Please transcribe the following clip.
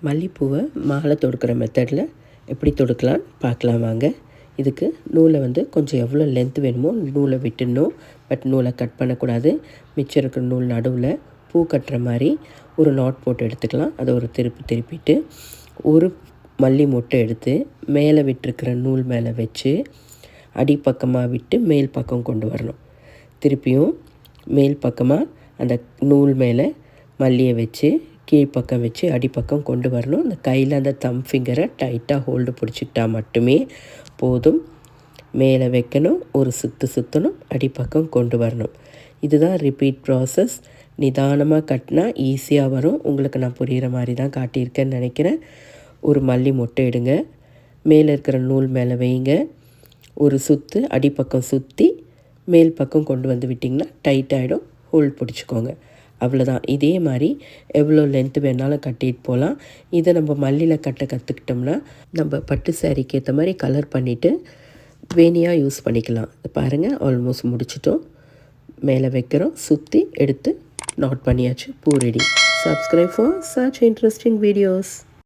மல்லிப்பூவை மாலை தொடுக்கிற மெத்தடில் எப்படி தொடுக்கலான்னு பார்க்கலாம் வாங்க. இதுக்கு நூலை கொஞ்சம் எவ்வளோ லென்த் வேணுமோ நூலை விட்டுடணும். பட் நூலை கட் பண்ணக்கூடாது. மிச்சம் இருக்கிற நூல் நடுவில் பூ கட்டுற மாதிரி ஒரு நாட் போட்டு எடுத்துக்கலாம். அதை ஒரு திருப்பிட்டு ஒரு மல்லி மொட்டை எடுத்து மேலே விட்டுருக்கிற நூல் மேலே வச்சு அடிப்பக்கமாக விட்டு மேல் பக்கம் கொண்டு வரணும். திருப்பியும் மேல் பக்கமாக அந்த நூல் மேலே மல்லியை வச்சு கீழ்ப்பக்கம் வச்சு அடிப்பக்கம் கொண்டு வரணும். அந்த கையில் அந்த தம் ஃபிங்கரை டைட்டாக ஹோல்டு பிடிச்சிக்கிட்டா மட்டுமே போதும். மேலே வைக்கணும், ஒரு சுற்றணும், அடிப்பக்கம் கொண்டு வரணும். இதுதான் ரிப்பீட் ப்ராசஸ். நிதானமாக கட்டினா ஈஸியாக வரும். உங்களுக்கு நான் புரிகிற மாதிரி தான் காட்டியிருக்கேன்னு நினைக்கிறேன். ஒரு மல்லி மொட்டை எடுங்க, மேலே இருக்கிற நூல் மேலே வைங்க, ஒரு சுற்று அடிப்பக்கம் சுற்றி மேல் பக்கம் கொண்டு வந்து விட்டிங்கன்னா டைட் ஆகிடும். ஹோல்ட் பிடிச்சிக்கோங்க. அவ்வளோதான். இதே மாதிரி எவ்வளோ லென்த்து வேணாலும் கட்டிட்டு போகலாம். இதை நம்ம மல்லியில் கற்றுக்கிட்டோம்னா நம்ம பட்டு சாரிக்கு ஏற்ற மாதிரி கலர் பண்ணிவிட்டு வேணியாக யூஸ் பண்ணிக்கலாம். பாருங்கள், ஆல்மோஸ்ட் முடிச்சிட்டோம். மேலே வைக்கிறோம், சுற்றி எடுத்து நாட் பண்ணியாச்சு. பூ ready. Subscribe for such interesting videos.